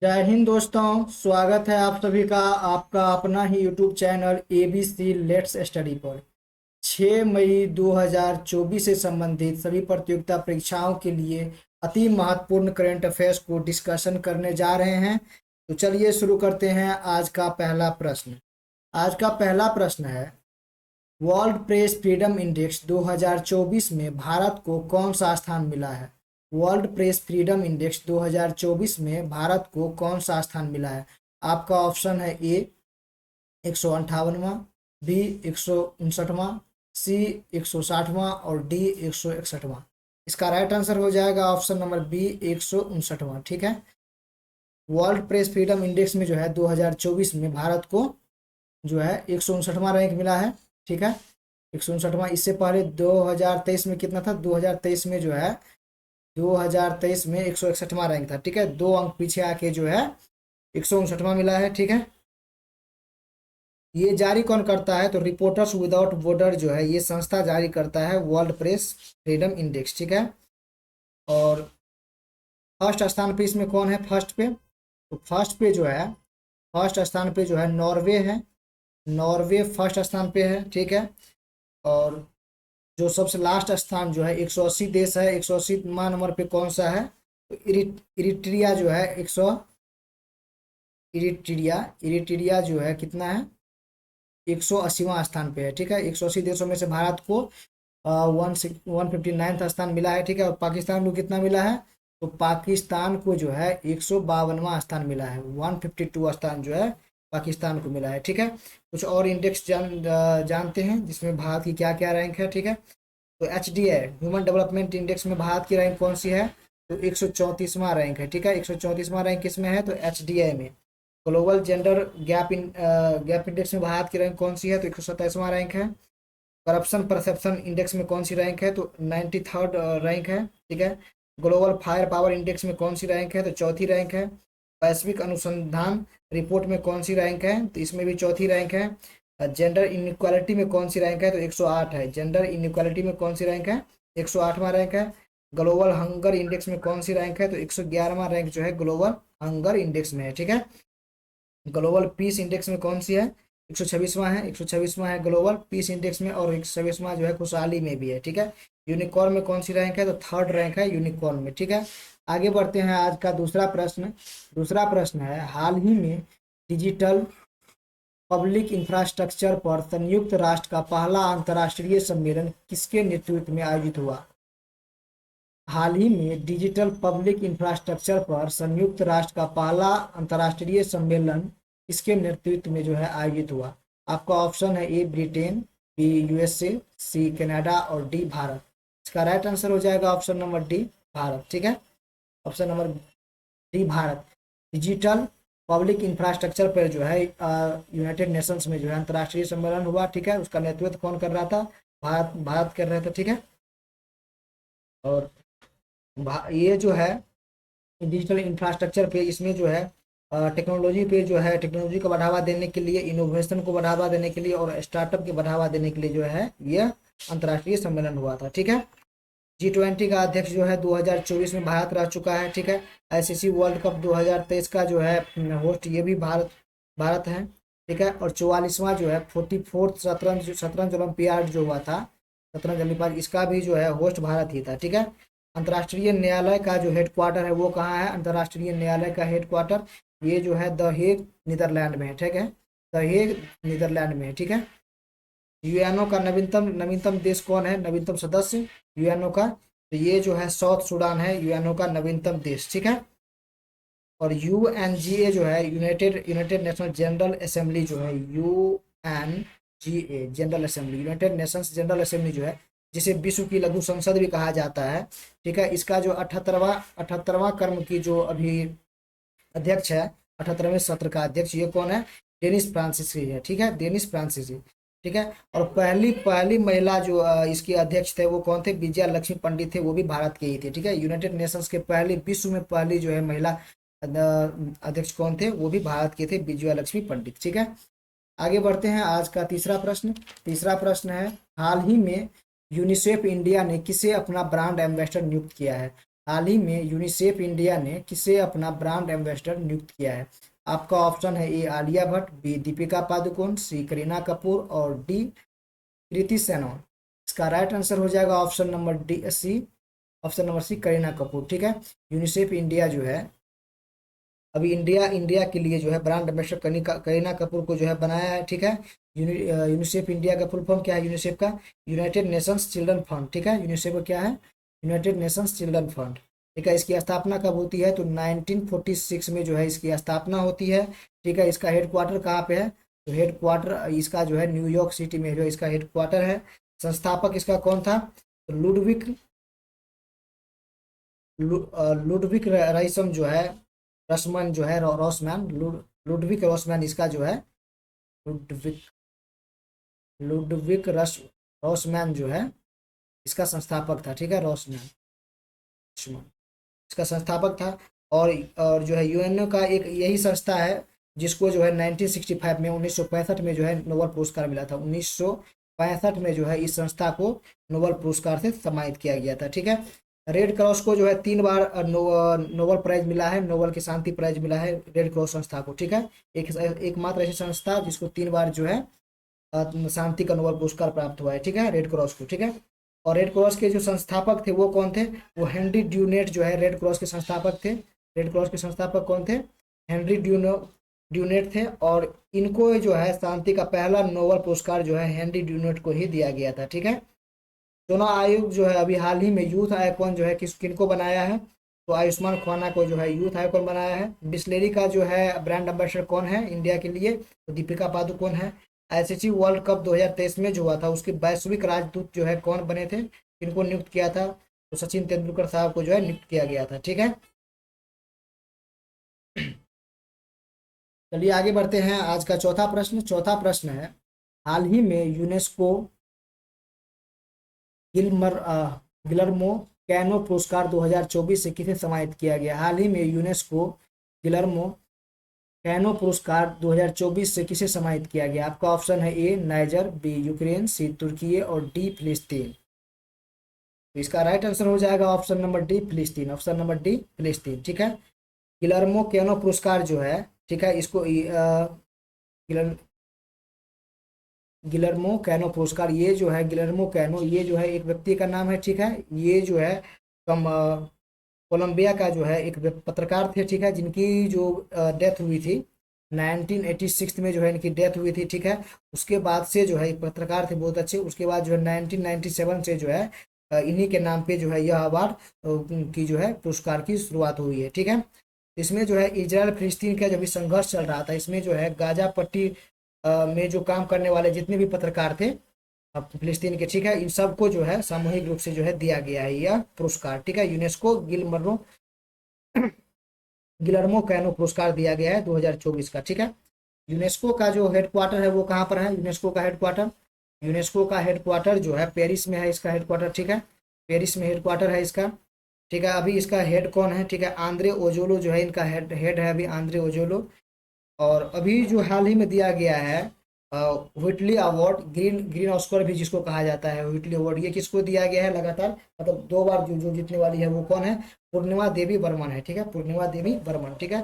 जय हिंद दोस्तों, स्वागत है आप सभी का आपका अपना ही YouTube channel ABC let's study पर। 6 मई 2024 से संबंधित सभी प्रतियोगिता परीक्षाओं के लिए अति महत्वपूर्ण करंट अफेयर्स को डिस्कशन करने जा रहे हैं। तो चलिए शुरू करते हैं। आज का पहला प्रश्न है, वर्ल्ड प्रेस फ्रीडम इंडेक्स 2024 में भारत को कौन सा स्थान मिला है? वर्ल्ड प्रेस फ्रीडम इंडेक्स 2024 में भारत को कौन सा स्थान मिला है? आपका ऑप्शन है ए 158वां, बी 159वां, सी 160वां और डी 161वां। इसका राइट आंसर हो जाएगा ऑप्शन नंबर बी 159वां। ठीक है, वर्ल्ड प्रेस फ्रीडम इंडेक्स में जो है 2024 में भारत को जो है 159वां रैंक मिला है। ठीक है, 159वां। इससे पहले 2023 में कितना था? 2023 में जो है 2023 में 161वां रैंक था। ठीक है, 2 अंक पीछे आके जो है 159वां मिला है। ठीक है, ये जारी कौन करता है? तो रिपोर्टर्स विदाउट बॉर्डर जो है ये संस्था जारी करता है वर्ल्ड प्रेस फ्रीडम इंडेक्स। ठीक है, और फर्स्ट स्थान पे इसमें कौन है? फर्स्ट पे, तो फर्स्ट स्थान पे जो है नॉर्वे है। नॉर्वे फर्स्ट स्थान पे है। ठीक है, और जो सबसे लास्ट स्थान जो है 180 देश है, 180वां नंबर पे कौन सा है? तो इरिट्रिया जो है 100 इरिट्रिया जो है कितना है? 180वां स्थान पे है। ठीक है, 180 देशों में से भारत को 159 स्थान मिला है। ठीक है, और पाकिस्तान को कितना मिला है? तो पाकिस्तान को जो है 152वां स्थान मिला है। 152 स्थान जो है पाकिस्तान को मिला है। ठीक है, कुछ और इंडेक्स जानते हैं जिसमें भारत की क्या क्या रैंक है। ठीक है, तो HDI ह्यूमन डेवलपमेंट इंडेक्स में भारत की रैंक कौन सी है? तो 134वां रैंक है। ठीक है, 134वां रैंक किसमें है? तो HDI में। ग्लोबल जेंडर गैप इंडेक्स में भारत की रैंक कौन सी है? तो 127वां रैंक है। करप्शन परसेप्शन इंडेक्स में कौन सी रैंक है? तो 93rd रैंक है। ठीक है, ग्लोबल फायर पावर इंडेक्स में कौन सी रैंक है? तो चौथी रैंक है। वैश्विक अनुसंधान रिपोर्ट में कौन सी रैंक है? तो इसमें भी चौथी रैंक है। जेंडर इनइक्वालिटी में कौन सी रैंक है? तो 108 है। जेंडर इनइक्वालिटी में कौन सी रैंक है? 108वां रैंक है। ग्लोबल हंगर इंडेक्स में कौन सी रैंक है? तो 111वां रैंक जो है ग्लोबल हंगर इंडेक्स में है। ठीक है, ग्लोबल पीस इंडेक्स में कौन सी है? 126वां है। 126वां है ग्लोबल पीस इंडेक्स में, और 126वां जो है खुशहाली में भी है। ठीक है, यूनिकॉर्न में कौन सी रैंक है? तो थर्ड रैंक है यूनिकॉर्न में। ठीक है, आगे बढ़ते हैं। आज का दूसरा प्रश्न है, हाल ही में डिजिटल पब्लिक इंफ्रास्ट्रक्चर पर संयुक्त राष्ट्र का पहला अंतर्राष्ट्रीय सम्मेलन किसके नेतृत्व में आयोजित हुआ? हाल ही में डिजिटल पब्लिक इंफ्रास्ट्रक्चर पर संयुक्त राष्ट्र का पहला अंतर्राष्ट्रीय सम्मेलन किसके नेतृत्व में जो है आयोजित हुआ? आपका ऑप्शन है A Britain, B USA, C Canada और डी भारत। इसका राइट आंसर हो जाएगा ऑप्शन नंबर डी भारत। ठीक है, option number D Bharat. Digital public infrastructure पर जो है यूनाइटेड नेशंस में जो है अंतर्राष्ट्रीय सम्मेलन हुआ। ठीक है, उसका नेतृत्व कौन कर रहा था? भारत कर रहे थे। ठीक है, और ये जो है डिजिटल इंफ्रास्ट्रक्चर पे इसमें जो है टेक्नोलॉजी पे जो है टेक्नोलॉजी को बढ़ावा देने के लिए, इनोवेशन को बढ़ावा देने के लिए और स्टार्टअप के बढ़ावा देने के लिए जो है यह अंतर्राष्ट्रीय सम्मेलन हुआ था। ठीक है, G20 का अध्यक्ष जो है 2024 में भारत रह चुका है। ठीक है, ICC वर्ल्ड कप 2023 का जो है होस्ट ये भी भारत भारत है। ठीक है, और 44वां जो है 44th शतरंज ओलंपियाड जो हुआ था, शतरंज ओलंपियाड, इसका भी जो है होस्ट भारत ही था। ठीक है, अंतर्राष्ट्रीय न्यायालय का जो हेडक्वार्टर है वो कहाँ है? अंतर्राष्ट्रीय न्यायालय का हेडक्वार्टर ये जो है द हेग नीदरलैंड में है। ठीक है, द हेग नीदरलैंड में है। ठीक है, यूएनओ का नवीनतम देश कौन है? नवीनतम सदस्य यूएनओ का, तो ये जो है साउथ सूडान है यूएनओ का नवीनतम देश। ठीक है, और UNGA जो है यूनाइटेड नेशनल जनरल असेंबली जो है UNGA general assembly, United Nations general assembly जो है, जिसे विश्व की लघु संसद भी कहा जाता है। ठीक है, इसका जो 78वां कर्म की जो अभी अध्यक्ष है, 78वें सत्र का अध्यक्ष ये कौन है? डेनिस फ्रांसीसी है। ठीक है, डेनिस फ्रांसीसी। ठीक है, और पहली पहली महिला जो इसके अध्यक्ष थे वो कौन थे? विजया लक्ष्मी पंडित थे, वो भी भारत के ही थे। ठीक है, यूनाइटेड नेशंस के पहली, विश्व में पहली जो है महिला अध्यक्ष कौन थे? वो भी भारत के थे, विजया लक्ष्मी पंडित। ठीक है, आगे बढ़ते हैं। आज का तीसरा प्रश्न है, हाल ही में यूनिसेफ इंडिया ने किसे अपना ब्रांड एम्बेसडर नियुक्त किया है? हाल ही में यूनिसेफ इंडिया ने किसे अपना ब्रांड एम्बेसडर नियुक्त किया है? आपका ऑप्शन है A Alia Bhatt, B Deepika Padukone, C Kareena Kapoor और डी कृति सेनन। इसका राइट आंसर हो जाएगा option number D C, option number C Kareena Kapoor. ठीक है, यूनिसेफ इंडिया जो है अभी इंडिया इंडिया के लिए जो है ब्रांड एम्बेसडर करीना कपूर को जो है बनाया है। ठीक है, यूनिसेफ इंडिया का फुल फॉर्म क्या है? यूनिसेफ का यूनाइटेड नेशंस चिल्ड्रन फंड। ठीक है, यूनिसेफ का क्या है? United Nations children fund. ठीक है, इसकी स्थापना कब होती है? तो 1946 में जो है इसकी स्थापना होती है। ठीक है, इसका हेडक्वार्टर कहाँ पे है? तो हेडक्वार्टर इसका जो है न्यूयॉर्क सिटी में जो इसका हेडक्वार्टर है। संस्थापक इसका कौन था? तो लुडविक राइसम जो है, रसमन जो है, रॉसमैन, लुडविक रॉसमैन इसका जो है, लुडविक लुडविक रॉसमैन जो है इसका संस्थापक था। ठीक है, रॉसमैन इसका संस्थापक था। और जो है यूएनओ का एक यही संस्था है जिसको जो है 1965 में 1965 में जो है नोबेल पुरस्कार मिला था। 1965 में जो है इस संस्था को नोबेल पुरस्कार से सम्मानित किया गया था। ठीक है, रेड क्रॉस को जो है 3 बार नोबेल प्राइज मिला है, नोबेल की शांति प्राइज मिला है रेड क्रॉस संस्था को। ठीक है, एकमात्र ऐसी संस्था जिसको 3 बार जो है शांति का नोबेल पुरस्कार प्राप्त हुआ है। ठीक है, रेड क्रॉस को। ठीक है, और रेड क्रॉस के जो संस्थापक थे वो कौन थे? वो हेनरी ड्यूनेट जो है रेड क्रॉस के संस्थापक थे। रेड क्रॉस के संस्थापक कौन थे? हेनरी ड्यूनेट थे। और इनको जो है शांति का पहला नोबेल पुरस्कार जो है हेनरी ड्यूनेट को ही दिया गया था। ठीक है, चुनाव आयोग जो है अभी हाल ही में यूथ आइकॉन जो है किनको बनाया है? तो आयुष्मान खुराना को जो है यूथ आइकॉन बनाया है। बिस्लेरी का जो है ब्रांड एम्बेसडर कौन है इंडिया के लिए? तो दीपिका पादुकोण है। आईसीसी वर्ल्ड कप 2023 में जो हुआ था उसके वैश्विक राजदूत जो है कौन बने थे? किनको नियुक्त किया था? तो सचिन तेंदुलकर साहब को जो है नियुक्त किया गया था। ठीक है, चलिए आगे बढ़ते हैं। आज का चौथा प्रश्न है, हाल ही में यूनेस्को गिलर्मो कैनो पुरस्कार 2024 से किसे सम्मानित किया गया? हाल ही में यूनेस्को गिलर्मो कैनो पुरस्कार 2024 से किसे सम्मानित किया गया? आपका ऑप्शन है ए नाइजर, बी यूक्रेन, सी तुर्की और डी फिलिस्तीन। तो इसका राइट आंसर हो जाएगा ऑप्शन नंबर डी फिलिस्तीन, ऑप्शन नंबर डी फिलिस्तीन। ठीक है, गिलर्मो कैनो पुरस्कार जो है, ठीक है, इसको गिलर्मो कैनो पुरस्कार, ये जो है गिलर्मो कैनो, ये जो है एक व्यक्ति का नाम है। ठीक है, ये जो है कम कोलंबिया का जो है एक पत्रकार थे। ठीक है, जिनकी जो डेथ हुई थी 1986 में जो है इनकी डेथ हुई थी। ठीक है, उसके बाद से जो है एक पत्रकार थे बहुत अच्छे। उसके बाद जो है 1997 से जो है इन्हीं के नाम पे जो है यह अवार्ड की जो है पुरस्कार की शुरुआत हुई है। ठीक है, इसमें जो है इजराइल फिलिस्तीन का जब भी संघर्ष चल रहा था, इसमें जो है गाजा पट्टी में जो काम करने वाले जितने भी पत्रकार थे फिलिस्तीन के, ठीक है, इन सबको जो है सामूहिक रूप से जो है दिया गया है यह पुरस्कार। ठीक है, यूनेस्को गिलर्मो कैनो पुरस्कार दिया गया है 2024 का। ठीक है, यूनेस्को का जो हेडक्वार्टर है वो कहाँ पर है? यूनेस्को का हेडक्वार्टर जो है पेरिस में है इसका हेडक्वार्टर। ठीक है, पेरिस में हेडक्वार्टर है इसका। ठीक है, अभी इसका हेड कौन है? ठीक है, आंद्रे ओजोलो जो है इनका हेड है अभी, आंद्रे ओजोलो। और अभी जो हाल ही में दिया गया है व्हिटली अवार्ड, ग्रीन ऑस्कर भी जिसको कहा जाता है, व्हिटली अवार्ड, ये किसको दिया गया है लगातार? मतलब 2 बार जो जीतने वाली है वो कौन है? पूर्णिमा देवी बर्मन है। ठीक है, पूर्णिमा देवी बर्मन। ठीक है,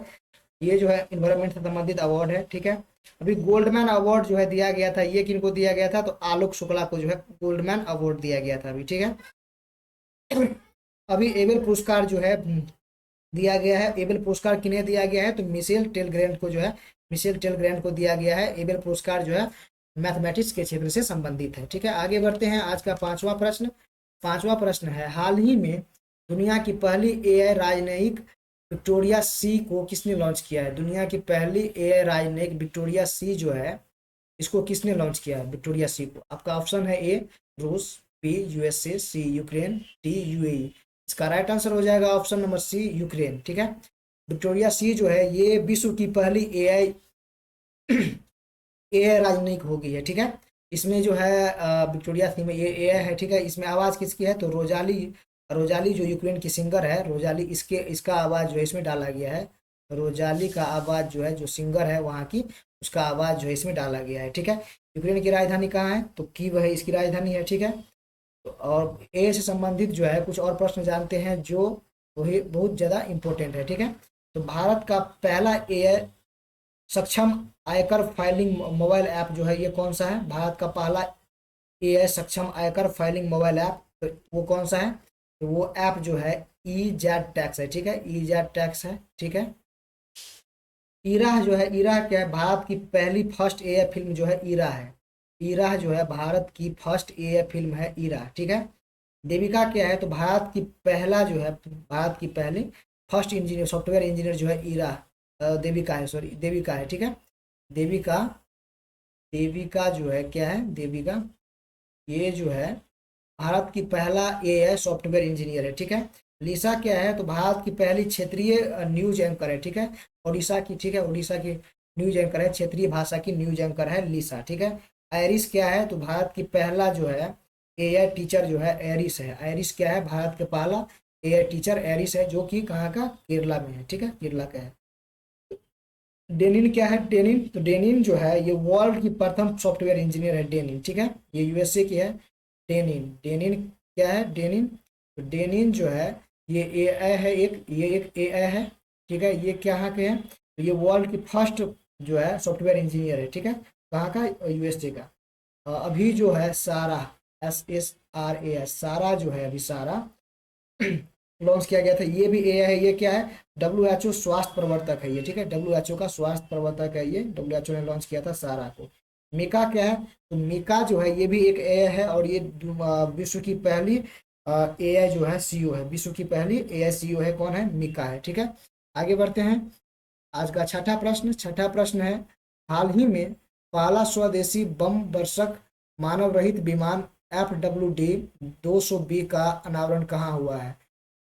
ये जो है इन्वायरमेंट से संबंधित अवार्ड है। ठीक है, अभी गोल्डमैन अवार्ड जो है दिया गया था, ये किनको दिया गया था? तो आलोक शुक्ला को जो है गोल्डमैन अवार्ड दिया गया था अभी। ठीक है, अभी एबेल पुरस्कार जो है दिया गया है। एबेल पुरस्कार किन्हें दिया गया है? तो मिशेल टेलग्रैंड को जो है, मिशेल टेलग्रैंड को दिया गया है। एबेल पुरस्कार जो है मैथमेटिक्स के क्षेत्र से संबंधित है। ठीक है, आगे बढ़ते हैं। आज का पांचवा प्रश्न है, हाल ही में दुनिया की पहली एआई राजनयिक विक्टोरिया सी को किसने लॉन्च किया है? दुनिया की पहली एआई राजनयिक विक्टोरिया सी जो है इसको किसने लॉन्च किया है? विक्टोरिया सी को। आपका ऑप्शन है ए रूस, बी यूएसए, सी यूक्रेन, डी यूएई। इसका राइट आंसर हो जाएगा ऑप्शन नंबर सी यूक्रेन। ठीक है, विक्टोरिया सी जो है ये विश्व की पहली एआई राजनयिक हो गई है। ठीक है, इसमें जो है विक्टोरिया सी में ये एआई है। ठीक है, इसमें आवाज़ किसकी है? तो रोजाली जो यूक्रेन की सिंगर है, रोजाली, इसका आवाज़ जो है इसमें डाला गया है। रोजाली का आवाज़ जो है, जो सिंगर है वहाँ की, उसका आवाज़ जो है इसमें डाला गया है। ठीक है, यूक्रेन की राजधानी कहाँ है? तो कीव है इसकी राजधानी है। ठीक है, तो और ए से संबंधित जो है कुछ और प्रश्न जानते हैं जो वही बहुत ज़्यादा इम्पोर्टेंट है, ठीक है। तो भारत का पहला एआई सक्षम आयकर फाइलिंग मोबाइल ऐप जो है ये कौन सा है? भारत का पहला एआई सक्षम आयकर फाइलिंग मोबाइल ऐप, तो वो कौन सा है? तो वो ऐप जो है ई जेड टैक्स है, ठीक है, ई जेड टैक्स है, ठीक है। ईरा जो है, ईरा क्या है? भारत की पहली फर्स्ट एआई फिल्म जो है ईरा है। ईरा जो है भारत की फर्स्ट एआई फिल्म है ईरा, ठीक है। देविका क्या है? तो भारत की पहला जो है, भारत की पहली फर्स्ट इंजीनियर सॉफ्टवेयर इंजीनियर जो है ईरा, देविका है, सॉरी देविका है, ठीक है। देविका, देविका जो है क्या है? देविका ये जो है भारत की पहला एआई सॉफ्टवेयर इंजीनियर है, ठीक है। लिसा क्या है? तो भारत की पहली क्षेत्रीय न्यूज एंकर है, ठीक है। उड़ीसा की, ठीक है, उड़ीसा की न्यूज एंकर है, क्षेत्रीय भाषा की न्यूज एंकर है लिसा, ठीक है। आयरिस क्या है? तो भारत की पहला जो है एआई टीचर जो है एरिस है। आयरिस क्या है? भारत का पहला एआई टीचर एरिस है, जो कि कहाँ का? केरला में है, ठीक है, केरला का है। डेनिन क्या है? डेनिन, तो डेनिन जो है ये वर्ल्ड की प्रथम सॉफ्टवेयर इंजीनियर है, डेनिन, ठीक है, ये यूएसए की है। डेनिन, डेनिन क्या है? डेनिन, तो डेनिन जो है ये एआई है, ये एक एआई है, ठीक है। ये कहाँ के है? तो ये वर्ल्ड की फर्स्ट जो है सॉफ्टवेयर इंजीनियर है, ठीक है। कहाँ का? यूएसए का। अभी जो है सारा, SSRA, सारा जो है अभी सारा लॉन्च किया गया था, ये भी एआई है। ये क्या है? WHO स्वास्थ्य प्रवर्तक है ये, ठीक है, WHO का स्वास्थ्य प्रवर्तक है ये, WHO ने लॉन्च किया था सारा को। मिका क्या है? तो मिका जो है ये भी एक एआई है, और ये विश्व की पहली एआई जो है सीईओ है, विश्व की पहली एआई सीईओ है, कौन है? मिका है, ठीक है। आगे बढ़ते हैं। आज का छठा प्रश्न, छठा प्रश्न है, हाल ही में पहला स्वदेशी बम वर्षक मानव रहित विमान FWD 200B का अनावरण कहाँ हुआ है?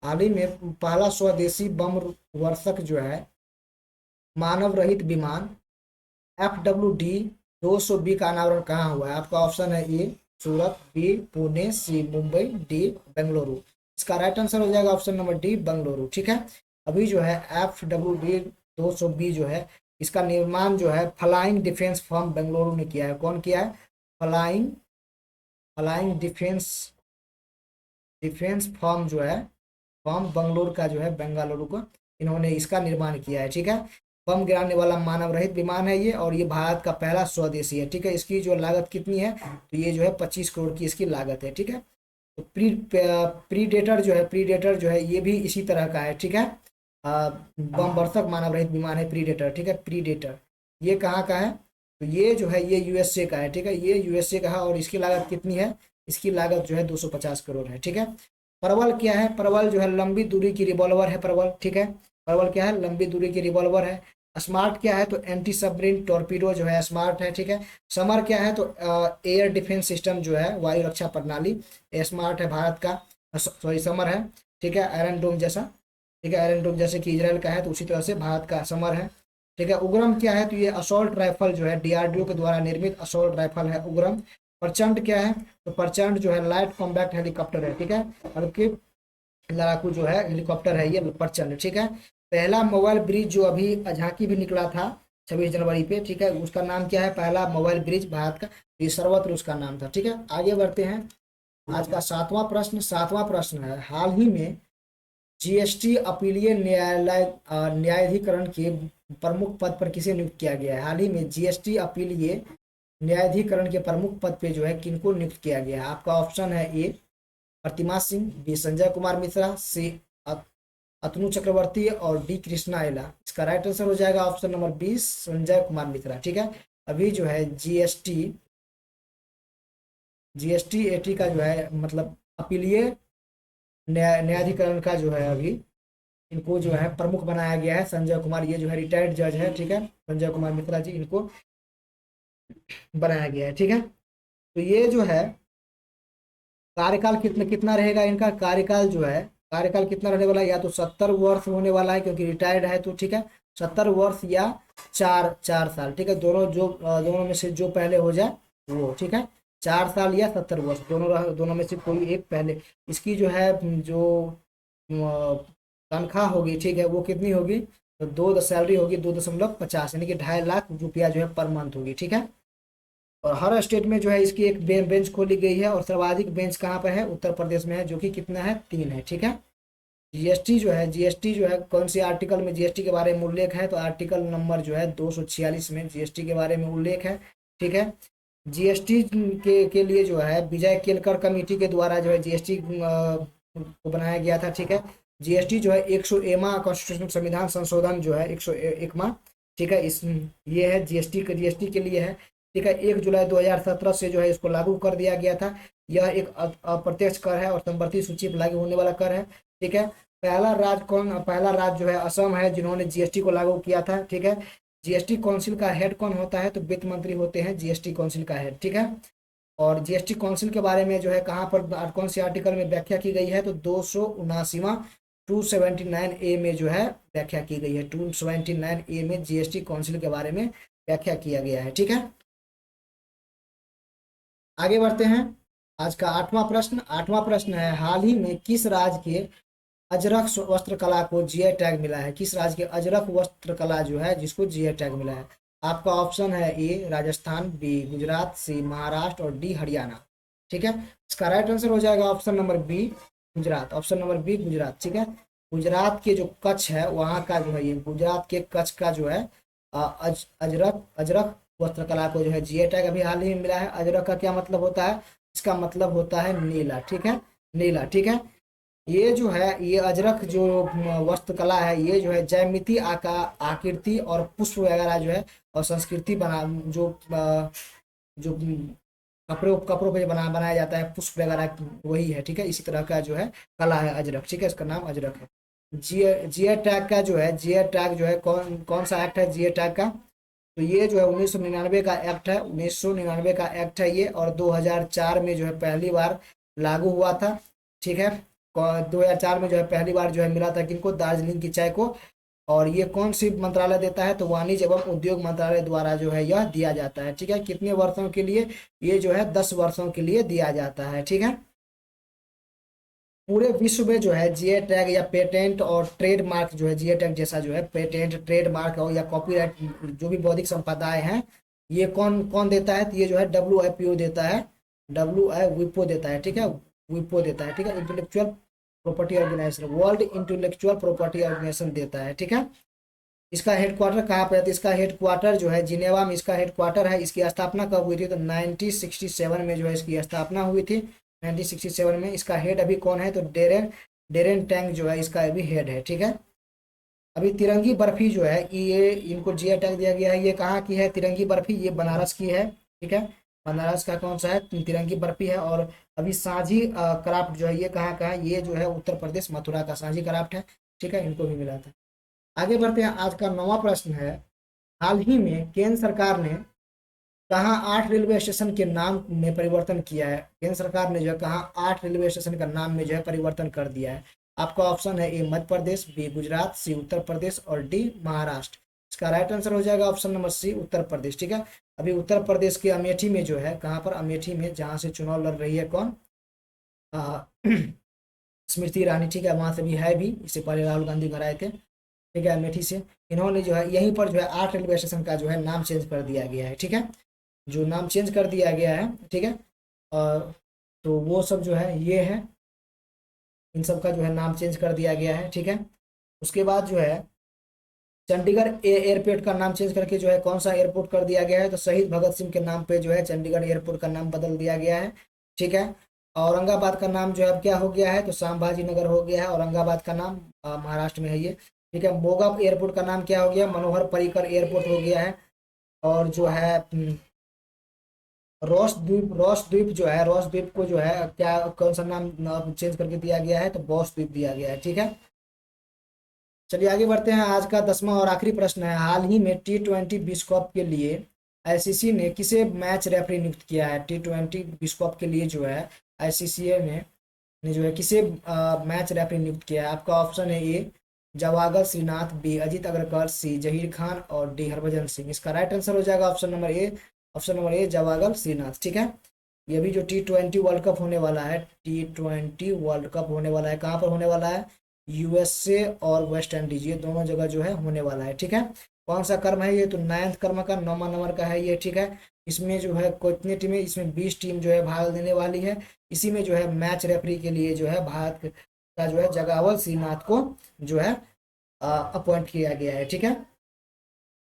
हाल ही में पहला स्वदेशी बम वर्षक जो है मानव रहित विमान FWD 200B का अनावरण कहाँ हुआ है? आपका ऑप्शन है ए सूरत, बी पुणे, सी मुंबई, डी बेंगलुरु। इसका राइट आंसर हो जाएगा ऑप्शन नंबर डी बेंगलुरु, ठीक है। अभी जो है FWD 200B जो है इसका निर्माण जो है फ्लाइंग डिफेंस फर्म बेंगलुरु ने किया है। कौन किया है? Flying, flying defence, defence firm जो है, फर्म बंगलोर का जो है, बेंगलुरु को इन्होंने इसका निर्माण किया है, ठीक है। बम गिराने वाला मानव रहित विमान है ये, और ये भारत का पहला स्वदेशी है, ठीक है। इसकी जो लागत कितनी है? तो ये जो है 25 करोड़ की इसकी लागत है, ठीक है। तो प्रीडेटर जो है, प्रीडेटर जो है ये भी इसी तरह का है, ठीक है। बम वर्षक मानव रहित विमान है प्रीडेटर, ठीक है, प्रीडेटर। ये कहाँ का है? तो ये जो है ये यूएसए का है, ठीक है, ये यूएसए का है, और इसकी लागत कितनी है? इसकी लागत जो है 250 करोड़ है, ठीक है। परवल क्या है? परवल जो है लंबी दूरी की रिवॉल्वर है परवल, ठीक है। परवल क्या है? लंबी दूरी की रिवॉल्वर है। स्मार्ट क्या है? तो एंटी सबमरीन टॉर्पीडो जो है स्मार्ट है, ठीक है। समर क्या है? तो एयर डिफेंस सिस्टम जो है, वायु रक्षा प्रणाली, स्मार्ट है भारत का, सॉरी समर है, ठीक है, आयरन डोम जैसा, ठीक है, आयरन डोम जैसे कि इजराइल का है, तो उसी तरह से भारत का समर है, ठीक है। उग्रम क्या है? तो ये असॉल्ट राइफल जो है डीआरडीओ के द्वारा निर्मित असॉल्ट राइफल है उग्रम। प्रचंड क्या है? तो प्रचंड जो है लाइट कॉम्बैक्ट हेलीकॉप्टर है, ठीक है, हल्के लड़ाकू जो है हेलीकॉप्टर है ये प्रचंड, ठीक है। पहला मोबाइल ब्रिज जो अभी झांकी भी निकला था 26 जनवरी पे, ठीक है, उसका नाम क्या है? पहला मोबाइल ब्रिज भारत का, ये सर्वत्र उसका नाम था, ठीक है। आगे बढ़ते हैं। आज का सातवां प्रश्न, सातवां प्रश्न है, हाल ही में जीएसटी अपीलीय न्यायालय न्यायाधिकरण के प्रमुख पद पर किसे नियुक्त किया गया है? हाल ही में जीएसटी अपीलीय न्यायाधिकरण के प्रमुख पद पे जो है किनको नियुक्त किया गया है? आपका ऑप्शन है ए प्रतिमा सिंह, बी संजय कुमार मिश्रा, सी अतनु चक्रवर्ती, और डी कृष्णा एला। इसका राइट आंसर हो जाएगा ऑप्शन नंबर 20 संजय कुमार मिश्रा, ठीक है। अभी जो है जीएसटी एटी का जो है मतलब अपीलीय न्यायाधिकरण का जो है अभी इनको जो है प्रमुख बनाया गया है संजय कुमार, ये जो है रिटायर्ड जज है, ठीक है, संजय कुमार मिश्रा जी, इनको बनाया गया है, ठीक है। तो ये जो है कार्यकाल कितना कितना रहेगा इनका? कार्यकाल जो है, कार्यकाल कितना रहने वाला है? या तो 70 वर्ष होने वाला है क्योंकि रिटायर्ड है, तो ठीक है 70 वर्ष, या 4 4 साल, ठीक है, दोनों जो दोनों में से जो पहले हो जाए वो, ठीक है, 4 साल या 70 वर्ष, दोनों में से कोई एक पहले। इसकी जो है जो तनख्वाह होगी, ठीक है, वो कितनी होगी? तो सैलरी होगी 2.50, यानी कि 2.5 लाख रुपया जो है पर मंथ होगी, ठीक है। और हर स्टेट में जो है इसकी एक बेंच खोली गई है, और सर्वाधिक बेंच कहाँ पर है? उत्तर प्रदेश में है, जो कि कितना है? 3 है, ठीक है। जीएसटी जो है, जीएसटी जो है कौन सी आर्टिकल में जीएसटी के बारे में उल्लेख है, तो आर्टिकल नंबर जो है 246 में जीएसटी के बारे में उल्लेख है। ठीक है, जीएसटी के लिए जो है विजय केलकर कमेटी के द्वारा जो है जीएसटी को बनाया गया था। ठीक है, जीएसटी जो है 101वां कॉन्स्टिट्यूशन संविधान संशोधन जो है 101वां, ठीक है, इस ये है जीएसटी के लिए है। ठीक है, 1 जुलाई 2017 से जो है इसको लागू कर दिया गया था। यह एक अप्रत्यक्ष कर है और संवर्ती सूची पर लागू होने वाला कर है। ठीक है, पहला राज्य जो है असम है जिन्होंने जीएसटी को लागू किया था। ठीक है, जीएसटी काउंसिल का हेड कौन होता है, तो वित्त मंत्री होते हैं जीएसटी काउंसिल का हेड। ठीक है, और जीएसटी काउंसिल के बारे में जो है कहाँ पर कौन सी आर्टिकल में व्याख्या की गई है, तो 279वां 279A में जो है व्याख्या की गई है। 279A में जीएसटी काउंसिल के बारे में व्याख्या किया गया है। ठीक है, आगे बढ़ते हैं। आज का आठवां प्रश्न है, हाल ही में किस राज्य के अजरक वस्त्र कला को जीआई टैग मिला है? किस राज्य के अजरक वस्त्र कला जो है जिसको जीआई टैग मिला है? आपका ऑप्शन है ए राजस्थान, बी गुजरात, सी महाराष्ट्र और डी हरियाणा। ठीक है, इसका राइट आंसर हो जाएगा option number B Gujarat. Option number B Gujarat. ठीक है, गुजरात के जो कच्छ है वहाँ का जो है, ये गुजरात के कच्छ का जो है अजरक अजरक वस्त्र कला को जो है जीआई टैग अभी हाल ही में मिला है। अजरक का क्या मतलब होता है? इसका मतलब होता है नीला। ठीक है, नीला। ठीक है, ये जो है ये अजरक जो वस्त्र कला है ये जो है ज्यामिति आकृति और पुष्प वगैरह जो है और संस्कृति बना जो कपड़ों कपड़ों पे बनाया जाता है पुष्प वगैरह वही है। ठीक है, इसी तरह का जो है कला है अजरक। ठीक है, इसका नाम अजरक है। जीआई टैग का जो है जीआई टैग जो है कौन कौन सा एक्ट है जीआई टैग का? तो ये जो है 1999 का एक्ट है। 1999 का एक्ट है ये, और 2004 में जो है पहली बार लागू हुआ था। ठीक है, 2004 में जो है पहली बार जो है मिला था किनको? दार्जिलिंग की चाय को। और ये कौन सी मंत्रालय देता है? तो वाणिज्य एवं उद्योग मंत्रालय द्वारा जो है यह दिया जाता है। ठीक है, कितने वर्षों के लिए? ये जो है 10 वर्षों के लिए दिया जाता है। ठीक है, पूरे विश्व में जो है जीआई टैग या पेटेंट और ट्रेडमार्क जो है जीआई टैग जैसा जो है पेटेंट ट्रेडमार्क और या कॉपीराइट जो भी बौद्धिक संपदाएं हैं ये कौन कौन देता है? तो ये जो है WIPO देता है। WIPO देता है। ठीक है, विपो देता है। ठीक है, intellectual property organisation, world intellectual property organisation देता है। ठीक है, इसका हेडक्वार्टर कहाँ पे है? तो इसका हेडक्वार्टर जो है जिनेवा में इसका हेडक्वार्टर है। इसकी स्थापना कब हुई थी? तो 1967 में जो है इसकी स्थापना हुई थी। 1967 में। इसका हेड अभी कौन है? तो डेरेन डेरेन टैंग जो है इसका अभी हेड है। ठीक है, अभी तिरंगी बर्फी जो है ये इनको जीआई टैग दिया गया है। ये कहाँ की है तिरंगी बर्फी? ये बनारस की है। ठीक है, बनारस का कौन सा है? तिरंगी बर्फी है। और अभी सांझी क्राफ्ट जो है ये कहाँ का है? ये जो है उत्तर प्रदेश मथुरा का सांझी क्राफ्ट है। ठीक है, इनको भी मिला था। आगे बढ़ते हैं। आज का 9वां प्रश्न है, हाल ही में केंद्र सरकार ने कहाँ 8 रेलवे स्टेशन के नाम में परिवर्तन किया है? केंद्र सरकार ने जो है कहाँ 8 रेलवे स्टेशन का नाम में जो है परिवर्तन कर दिया है? आपका ऑप्शन है ए मध्य प्रदेश, बी गुजरात, सी उत्तर प्रदेश और डी महाराष्ट्र। इसका राइट आंसर हो जाएगा ऑप्शन नंबर सी उत्तर प्रदेश। ठीक है, अभी उत्तर प्रदेश के अमेठी में जो है कहाँ पर? अमेठी में, जहाँ से चुनाव लड़ रही है कौन? आ, स्मृति ईरानी। ठीक है, वहां से भी है भी, इससे पहले राहुल गांधी घर आए थे। ठीक है, अमेठी से इन्होंने जो है यहीं पर जो है 8 रेलवे स्टेशन का जो है नाम चेंज कर दिया गया है। ठीक है, जो नाम चेंज कर दिया गया है। ठीक है, और तो वो सब जो है ये है, इन सब का जो है नाम चेंज कर दिया गया है। ठीक है, उसके बाद जो है चंडीगढ़ एयरपोर्ट का नाम चेंज करके जो है कौन सा एयरपोर्ट कर दिया गया है? तो शहीद भगत सिंह के नाम पे जो है चंडीगढ़ एयरपोर्ट का नाम बदल दिया गया है। ठीक है, औरंगाबाद का नाम जो है अब क्या हो गया है? तो संभाजी नगर हो गया है। औरंगाबाद का नाम महाराष्ट्र में है ये। ठीक है, मोगा एयरपोर्ट का नाम क्या हो गया? मनोहर पर्रिकर एयरपोर्ट हो गया है। और जो है रोस द्वीप जो है, रोस द्वीप को जो है क्या कौन सा नाम चेंज करके दिया गया है? तो बॉस द्वीप दिया गया है। ठीक है, चलिए आगे बढ़ते हैं। आज का 10वां और आखिरी प्रश्न है, हाल ही में T20 विश्व कप के लिए आईसीसी ने किसे मैच रेफरी नियुक्त किया है? T20 विश्व कप के लिए जो है आईसीसी ने जो है किसे मैच रेफरी नियुक्त किया है? आपका ऑप्शन है A Javagal Srinath, B Ajit Agarkar, C Zaheer Khan और डी हरभजन सिंह। इसका राइट आंसर हो जाएगा option number A Javagal Srinath. ठीक है, ये भी जो T20 वर्ल्ड कप होने वाला है, T20 वर्ल्ड कप होने वाला है, कहाँ पर होने वाला है? यूएसए और वेस्ट इंडीज, ये दोनों जगह जो है होने वाला है। ठीक है, कौन सा क्रम है ये? तो 9th क्रम का 9वां नंबर का है ये। ठीक है, इसमें जो है कितनी टीमें? इसमें 20 टीम जो है भाग लेने वाली है। इसी में जो है मैच रेफरी के लिए जो है भारत का जो है जगावल श्रीनाथ को जो है अपॉइंट किया गया है। ठीक है,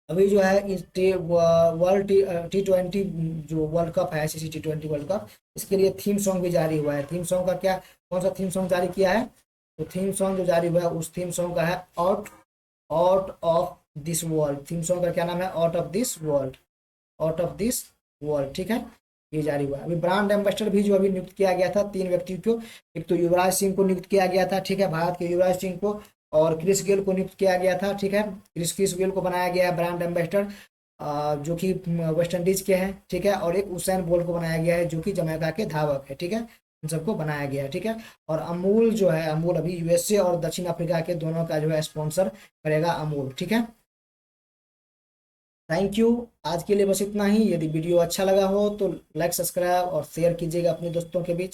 अभी जो है इस वर्ल्ड T20 जो वर्ल्ड कप है, ICC T20 वर्ल्ड कप, इसके लिए थीम सॉन्ग भी जारी हुआ है। थीम सॉन्ग का क्या, कौन सा थीम सॉन्ग जारी किया है? तो थीम सॉन्ग जो जारी हुआ है उस थीम सॉन्ग का है out out of this world. Theme song का क्या नाम है? Out of this world, out of this world. ठीक है, ये जारी हुआ। अभी ब्रांड एम्बेसडर भी जो अभी नियुक्त किया गया था 3 व्यक्ति को। एक तो युवराज सिंह को नियुक्त किया गया था, ठीक है, भारत के युवराज सिंह को, और क्रिस गेल को नियुक्त किया गया था। ठीक है, क्रिस गेल को बनाया गया है ब्रांड एम्बेसडर, जो कि वेस्ट इंडीज के हैं। ठीक है, और एक उसेन बोल्ट को बनाया गया है जो कि जमैका के धावक है। ठीक है, इन सबको बनाया गया है। ठीक है, और अमूल जो है, अमूल अभी USA और दक्षिण अफ्रीका के दोनों का जो है स्पॉन्सर करेगा अमूल। ठीक है, थैंक यू। आज के लिए बस इतना ही। यदि वीडियो अच्छा लगा हो तो लाइक, सब्सक्राइब और शेयर कीजिएगा अपने दोस्तों के बीच।